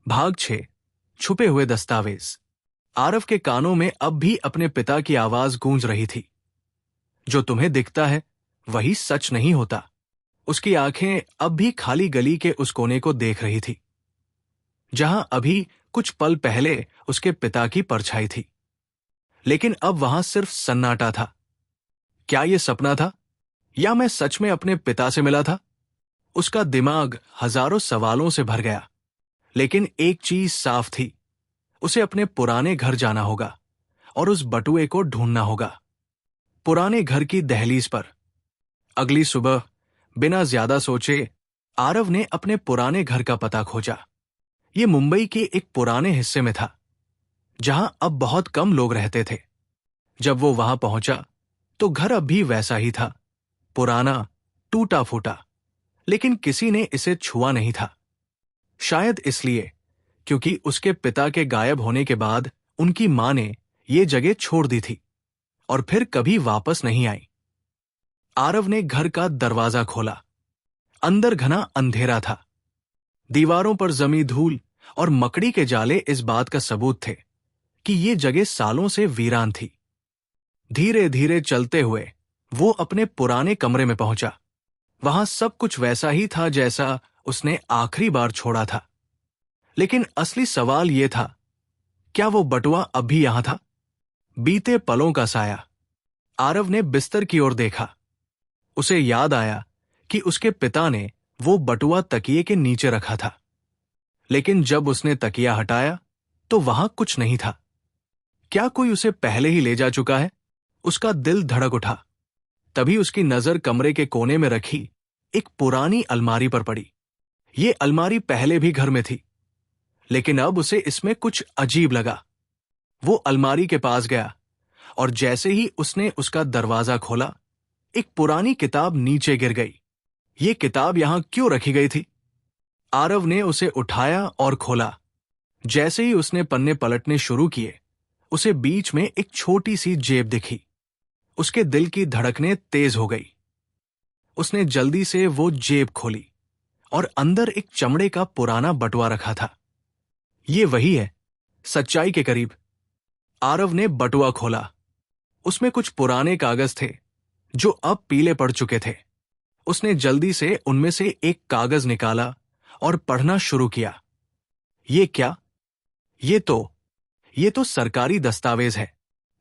भाग 6। छुपे हुए दस्तावेज। आरव के कानों में अब भी अपने पिता की आवाज गूंज रही थी। जो तुम्हें दिखता है वही सच नहीं होता। उसकी आंखें अब भी खाली गली के उस कोने को देख रही थी जहां अभी कुछ पल पहले उसके पिता की परछाई थी। लेकिन अब वहां सिर्फ सन्नाटा था। क्या यह सपना था या मैं सच में अपने पिता से मिला था? उसका दिमाग हजारों सवालों से भर गया। लेकिन एक चीज साफ थी, उसे अपने पुराने घर जाना होगा और उस बटुए को ढूंढना होगा। पुराने घर की दहलीज पर अगली सुबह बिना ज्यादा सोचे आरव ने अपने पुराने घर का पता खोजा। ये मुंबई के एक पुराने हिस्से में था जहां अब बहुत कम लोग रहते थे। जब वो वहां पहुंचा तो घर अब भी वैसा ही था, पुराना, टूटा फूटा, लेकिन किसी ने इसे छुआ नहीं था। शायद इसलिए क्योंकि उसके पिता के गायब होने के बाद उनकी मां ने ये जगह छोड़ दी थी और फिर कभी वापस नहीं आई। आरव ने घर का दरवाजा खोला। अंदर घना अंधेरा था। दीवारों पर जमी धूल और मकड़ी के जाले इस बात का सबूत थे कि ये जगह सालों से वीरान थी। धीरे धीरे चलते हुए वो अपने पुराने कमरे में पहुंचा। वहां सब कुछ वैसा ही था जैसा उसने आखिरी बार छोड़ा था। लेकिन असली सवाल यह था, क्या वो बटुआ अब भी यहां था? बीते पलों का साया। आरव ने बिस्तर की ओर देखा। उसे याद आया कि उसके पिता ने वो बटुआ तकिए के नीचे रखा था। लेकिन जब उसने तकिया हटाया तो वहां कुछ नहीं था। क्या कोई उसे पहले ही ले जा चुका है? उसका दिल धड़क उठा। तभी उसकी नजर कमरे के कोने में रखी एक पुरानी अलमारी पर पड़ी। ये अलमारी पहले भी घर में थी, लेकिन अब उसे इसमें कुछ अजीब लगा। वो अलमारी के पास गया और जैसे ही उसने उसका दरवाजा खोला, एक पुरानी किताब नीचे गिर गई। ये किताब यहां क्यों रखी गई थी? आरव ने उसे उठाया और खोला। जैसे ही उसने पन्ने पलटने शुरू किए, उसे बीच में एक छोटी सी जेब दिखी। उसके दिल की धड़कनें तेज हो गई। उसने जल्दी से वो जेब खोली और अंदर एक चमड़े का पुराना बटुआ रखा था। ये वही है, सच्चाई के करीब। आरव ने बटुआ खोला। उसमें कुछ पुराने कागज थे जो अब पीले पड़ चुके थे। उसने जल्दी से उनमें से एक कागज निकाला और पढ़ना शुरू किया। ये क्या? ये तो सरकारी दस्तावेज है।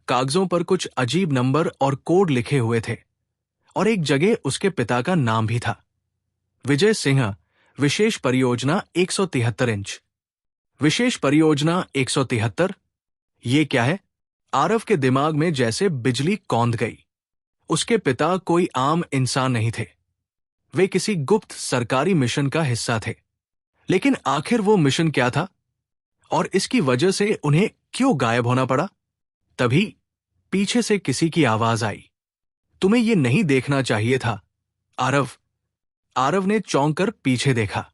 कागजों पर कुछ अजीब नंबर और कोड लिखे हुए थे और एक जगह उसके पिता का नाम भी था, विजय सिंह, विशेष परियोजना 173 इंच। विशेष परियोजना 173? ये क्या है? आरव के दिमाग में जैसे बिजली कौंध गई। उसके पिता कोई आम इंसान नहीं थे। वे किसी गुप्त सरकारी मिशन का हिस्सा थे। लेकिन आखिर वो मिशन क्या था और इसकी वजह से उन्हें क्यों गायब होना पड़ा? तभी पीछे से किसी की आवाज आई, तुम्हें ये नहीं देखना चाहिए था, आरव। आरव ने चौंक कर पीछे देखा।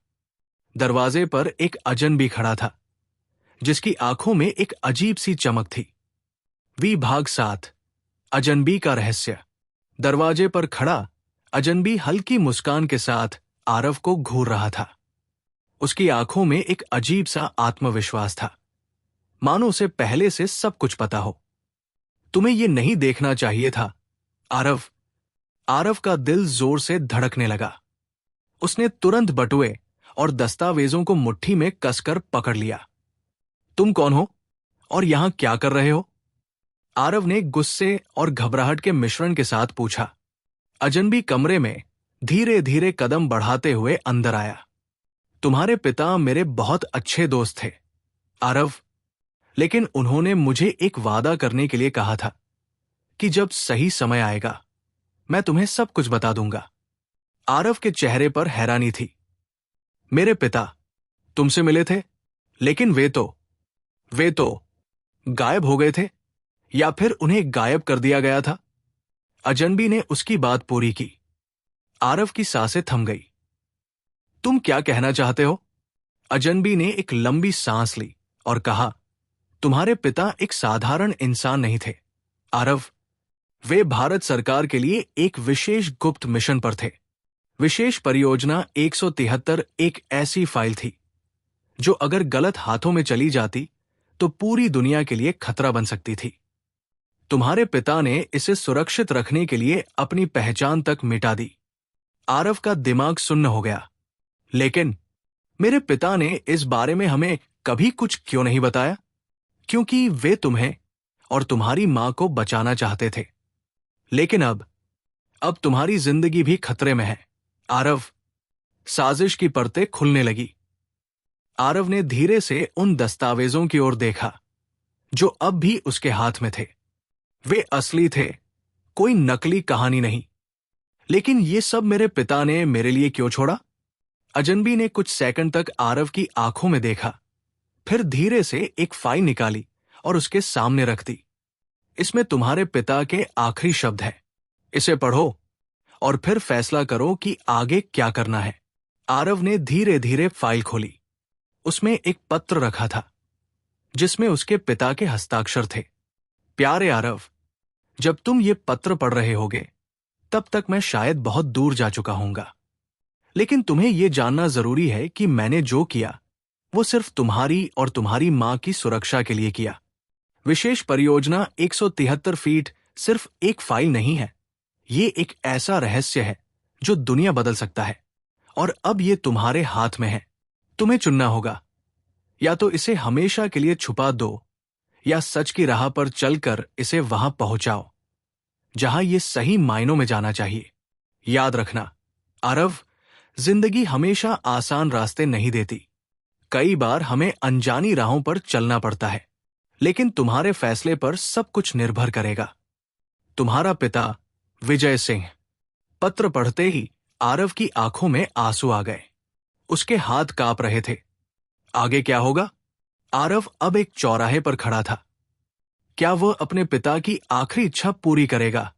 दरवाजे पर एक अजनबी खड़ा था जिसकी आंखों में एक अजीब सी चमक थी। भाग 7। अजनबी का रहस्य। दरवाजे पर खड़ा अजनबी हल्की मुस्कान के साथ आरव को घूर रहा था। उसकी आंखों में एक अजीब सा आत्मविश्वास था, मानो उसे पहले से सब कुछ पता हो। तुम्हें यह नहीं देखना चाहिए था, आरव। आरव का दिल जोर से धड़कने लगा। उसने तुरंत बटुए और दस्तावेजों को मुट्ठी में कसकर पकड़ लिया। तुम कौन हो और यहां क्या कर रहे हो? आरव ने गुस्से और घबराहट के मिश्रण के साथ पूछा। अजनबी कमरे में धीरे धीरे कदम बढ़ाते हुए अंदर आया। तुम्हारे पिता मेरे बहुत अच्छे दोस्त थे, आरव, लेकिन उन्होंने मुझे एक वादा करने के लिए कहा था कि जब सही समय आएगा मैं तुम्हें सब कुछ बता दूंगा। आरव के चेहरे पर हैरानी थी। मेरे पिता तुमसे मिले थे, लेकिन वे तो गायब हो गए थे या फिर उन्हें गायब कर दिया गया था? अजनबी ने उसकी बात पूरी की। आरव की सांसें थम गई। तुम क्या कहना चाहते हो? अजनबी ने एक लंबी सांस ली और कहा, तुम्हारे पिता एक साधारण इंसान नहीं थे, आरव। वे भारत सरकार के लिए एक विशेष गुप्त मिशन पर थे। विशेष परियोजना 173 एक ऐसी फाइल थी जो अगर गलत हाथों में चली जाती तो पूरी दुनिया के लिए खतरा बन सकती थी। तुम्हारे पिता ने इसे सुरक्षित रखने के लिए अपनी पहचान तक मिटा दी। आरव का दिमाग सुन्न हो गया। लेकिन मेरे पिता ने इस बारे में हमें कभी कुछ क्यों नहीं बताया? क्योंकि वे तुम्हें और तुम्हारी मां को बचाना चाहते थे। लेकिन अब तुम्हारी जिंदगी भी खतरे में है। आरव, साजिश की परतें खुलने लगी। आरव ने धीरे से उन दस्तावेजों की ओर देखा जो अब भी उसके हाथ में थे। वे असली थे, कोई नकली कहानी नहीं। लेकिन ये सब मेरे पिता ने मेरे लिए क्यों छोड़ा? अजनबी ने कुछ सेकंड तक आरव की आंखों में देखा, फिर धीरे से एक फाइल निकाली और उसके सामने रख दी। इसमें तुम्हारे पिता के आखिरी शब्द हैं। इसे पढ़ो और फिर फैसला करो कि आगे क्या करना है। आरव ने धीरे धीरे फाइल खोली। उसमें एक पत्र रखा था जिसमें उसके पिता के हस्ताक्षर थे। प्यारे आरव, जब तुम ये पत्र पढ़ रहे होगे तब तक मैं शायद बहुत दूर जा चुका हूंगा। लेकिन तुम्हें यह जानना जरूरी है कि मैंने जो किया वो सिर्फ तुम्हारी और तुम्हारी मां की सुरक्षा के लिए किया। विशेष परियोजना 173 फीट सिर्फ एक फाइल नहीं है। ये एक ऐसा रहस्य है जो दुनिया बदल सकता है, और अब ये तुम्हारे हाथ में है। तुम्हें चुनना होगा, या तो इसे हमेशा के लिए छुपा दो या सच की राह पर चलकर इसे वहां पहुंचाओ जहां ये सही मायनों में जाना चाहिए। याद रखना आरव, जिंदगी हमेशा आसान रास्ते नहीं देती। कई बार हमें अनजानी राहों पर चलना पड़ता है, लेकिन तुम्हारे फैसले पर सब कुछ निर्भर करेगा। तुम्हारा पिता विजय सिंह। पत्र पढ़ते ही आरव की आंखों में आंसू आ गए। उसके हाथ कांप रहे थे। आगे क्या होगा? आरव अब एक चौराहे पर खड़ा था। क्या वह अपने पिता की आखिरी इच्छा पूरी करेगा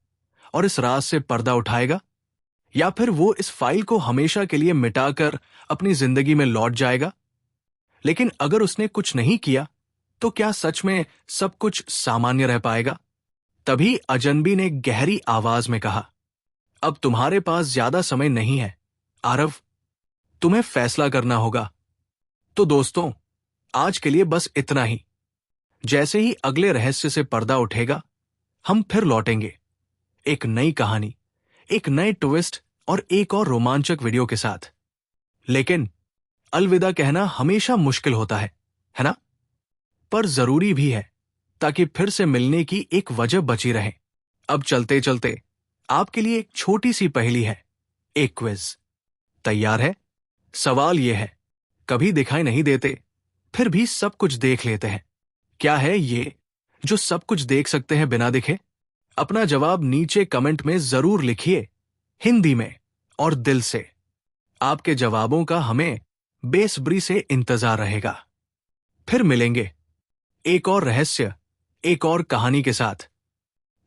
और इस राज से पर्दा उठाएगा, या फिर वो इस फाइल को हमेशा के लिए मिटाकर अपनी जिंदगी में लौट जाएगा? लेकिन अगर उसने कुछ नहीं किया तो क्या सच में सब कुछ सामान्य रह पाएगा? तभी अजनबी ने गहरी आवाज में कहा, अब तुम्हारे पास ज्यादा समय नहीं है आरव, तुम्हें फैसला करना होगा। तो दोस्तों, आज के लिए बस इतना ही। जैसे ही अगले रहस्य से पर्दा उठेगा, हम फिर लौटेंगे एक नई कहानी, एक नए ट्विस्ट और एक और रोमांचक वीडियो के साथ। लेकिन अलविदा कहना हमेशा मुश्किल होता है ना? पर जरूरी भी है, ताकि फिर से मिलने की एक वजह बची रहे। अब चलते चलते आपके लिए एक छोटी सी पहेली है, एक क्विज। तैयार है? सवाल यह है, कभी दिखाई नहीं देते फिर भी सब कुछ देख लेते हैं। क्या है ये जो सब कुछ देख सकते हैं बिना दिखे? अपना जवाब नीचे कमेंट में जरूर लिखिए, हिंदी में और दिल से। आपके जवाबों का हमें बेसब्री से इंतजार रहेगा। फिर मिलेंगे एक और रहस्य, एक और कहानी के साथ।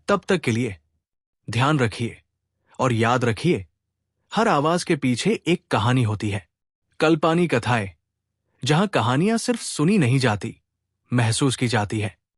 तब तक के लिए ध्यान रखिए और याद रखिए, हर आवाज के पीछे एक कहानी होती है। कल्पानी कथाएं, जहां कहानियां सिर्फ सुनी नहीं जाती, महसूस की जाती है।